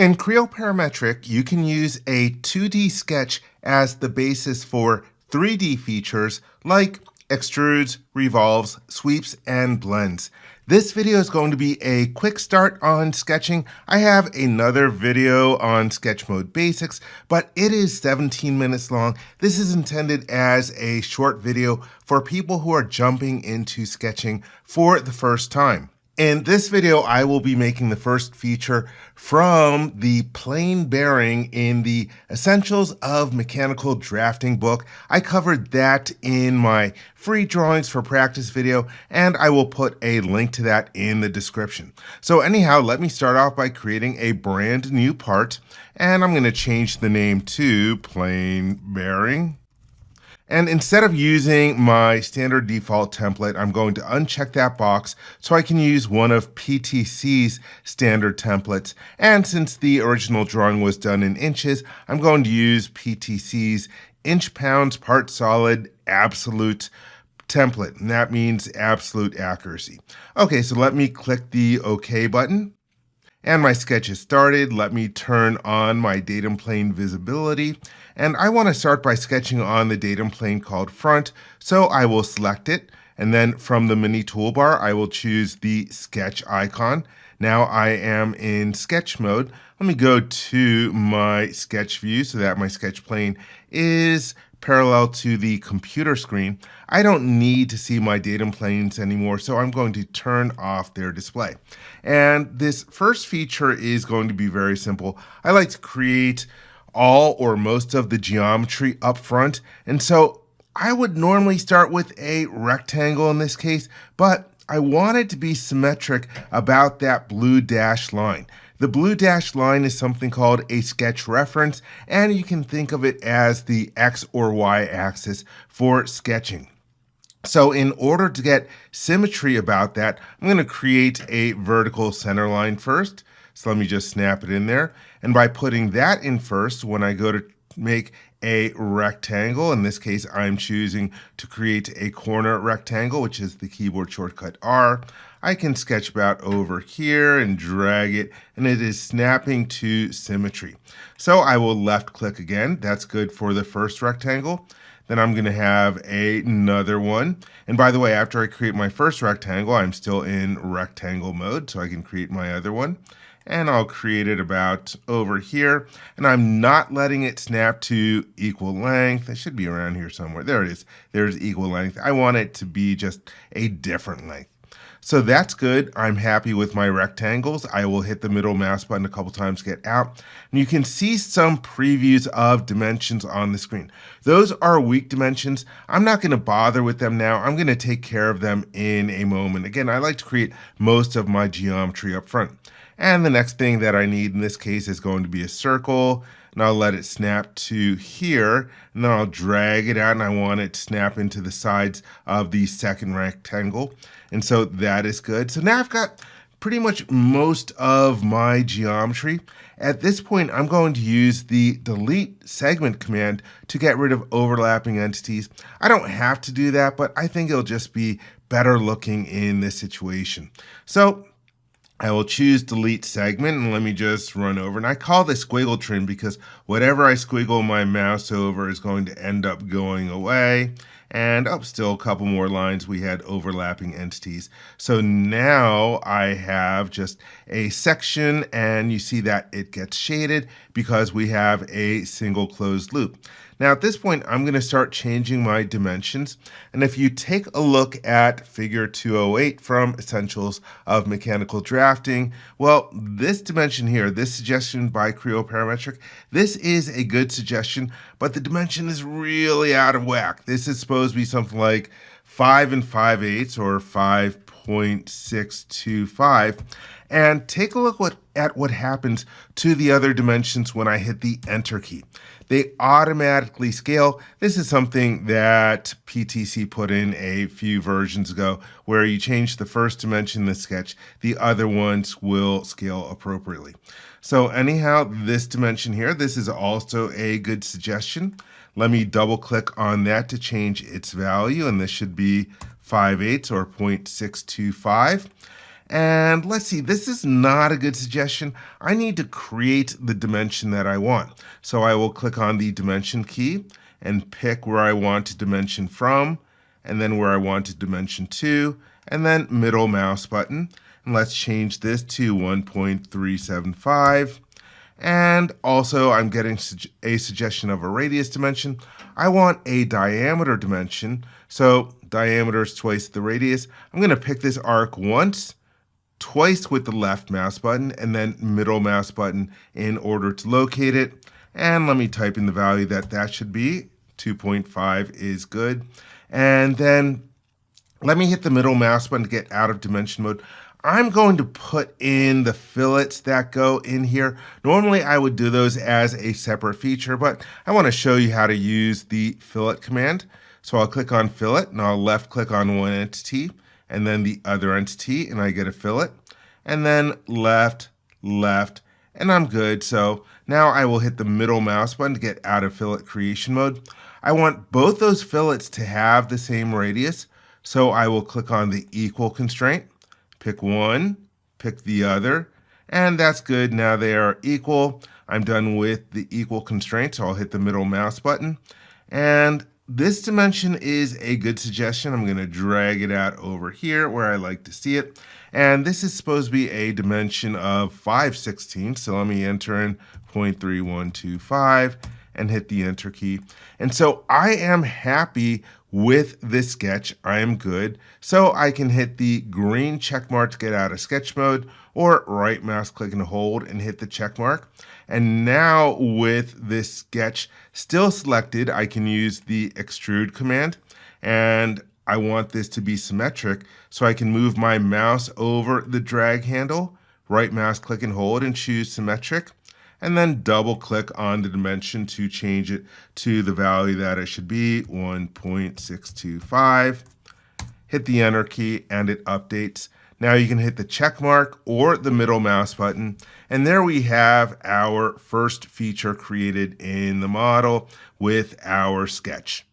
In Creo Parametric, you can use a 2D sketch as the basis for 3D features like extrudes, revolves, sweeps, and blends. This video is going to be a quick start on sketching. I have another video on sketch mode basics, but it is 17 minutes long. This is intended as a short video for people who are jumping into sketching for the first time. In this video, I will be making the first feature from the plane bearing in the Essentials of Mechanical Drafting book. I covered that in my free drawings for practice video, and I will put a link to that in the description. So anyhow, let me start off by creating a brand new part, and I'm going to change the name to plane bearing. And instead of using my standard default template, I'm going to uncheck that box so I can use one of PTC's standard templates. And since the original drawing was done in inches, I'm going to use PTC's inch pounds part solid absolute template. And that means absolute accuracy. Okay, so let me click the OK button. And my sketch is started. Let me turn on my datum plane visibility. And I want to start by sketching on the datum plane called front. So I will select it. And then from the mini toolbar, I will choose the sketch icon. Now I am in sketch mode. Let me go to my sketch view so that my sketch plane is parallel to the computer screen. I don't need to see my datum planes anymore, so I'm going to turn off their display. And this first feature is going to be very simple. I like to create all or most of the geometry up front, and so I would normally start with a rectangle in this case, but I want it to be symmetric about that blue dashed line. The blue dashed line is something called a sketch reference, and you can think of it as the X or Y axis for sketching. So in order to get symmetry about that, I'm going to create a vertical center line first. So let me just snap it in there. And by putting that in first, when I go to make a rectangle, in this case, I'm choosing to create a corner rectangle, which is the keyboard shortcut R. I can sketch about over here and drag it, and it is snapping to symmetry. So I will left click again. That's good for the first rectangle. Then I'm going to have another one. And by the way, after I create my first rectangle, I'm still in rectangle mode, so I can create my other one. And I'll create it about over here. And I'm not letting it snap to equal length. It should be around here somewhere. There it is. There's equal length. I want it to be just a different length. So that's good. I'm happy with my rectangles. I will hit the middle mouse button a couple times to get out. And you can see some previews of dimensions on the screen. Those are weak dimensions. I'm not going to bother with them now. I'm going to take care of them in a moment. Again, I like to create most of my geometry up front. And the next thing that I need in this case is going to be a circle. And I'll let it snap to here. And then I'll drag it out, and I want it to snap into the sides of the second rectangle. And so that is good. So now I've got pretty much most of my geometry. At this point, I'm going to use the delete segment command to get rid of overlapping entities. I don't have to do that, but I think it'll just be better looking in this situation. So I will choose delete segment, and let me just run over. And I call this squiggle trim because whatever I squiggle my mouse over is going to end up going away. And up still a couple more lines, we had overlapping entities. So now I have just a section, and you see that it gets shaded because we have a single closed loop. Now at this point, I'm going to start changing my dimensions. And if you take a look at figure 208 from Essentials of Mechanical Drafting, well, this dimension here, this suggestion by Creo Parametric, this is a good suggestion, but the dimension is really out of whack. This is supposed to be something like 5 5/8 or 5.625. And take a look at what happens to the other dimensions when I hit the Enter key. They automatically scale. This is something that PTC put in a few versions ago, where you change the first dimension in the sketch, the other ones will scale appropriately. So anyhow, this dimension here, this is also a good suggestion. Let me double click on that to change its value, and this should be 5/8 or 0.625. And let's see, this is not a good suggestion. I need to create the dimension that I want. So I will click on the dimension key and pick where I want to dimension from, and then where I want to dimension to, and then middle mouse button. And let's change this to 1.375. And also, I'm getting a suggestion of a radius dimension. I want a diameter dimension. So diameter is twice the radius. I'm going to pick this arc once, twice with the left mouse button, and then middle mouse button in order to locate it. And let me type in the value that should be. 2.5 is good. And then let me hit the middle mouse button to get out of dimension mode. I'm going to put in the fillets that go in here. Normally I would do those as a separate feature, but I want to show you how to use the fillet command. So I'll click on fillet and I'll left click on one entity and then the other entity, and I get a fillet, and then left, and I'm good. So now I will hit the middle mouse button to get out of fillet creation mode. I want both those fillets to have the same radius, so I will click on the equal constraint, pick one, pick the other, and that's good. Now they are equal. I'm done with the equal constraint, so I'll hit the middle mouse button. And this dimension is a good suggestion. I'm going to drag it out over here where I like to see it. And this is supposed to be a dimension of 5/16. So let me enter in 0.3125 and hit the enter key. And so I am happy with this sketch. I am good. So I can hit the green check mark to get out of sketch mode, or right mouse click and hold and hit the check mark. And now with this sketch still selected, I can use the extrude command. And I want this to be symmetric, so I can move my mouse over the drag handle, right mouse click and hold and choose symmetric, and then double click on the dimension to change it to the value that it should be, 1.625. Hit the enter key and it updates. Now you can hit the check mark or the middle mouse button, and there we have our first feature created in the model with our sketch.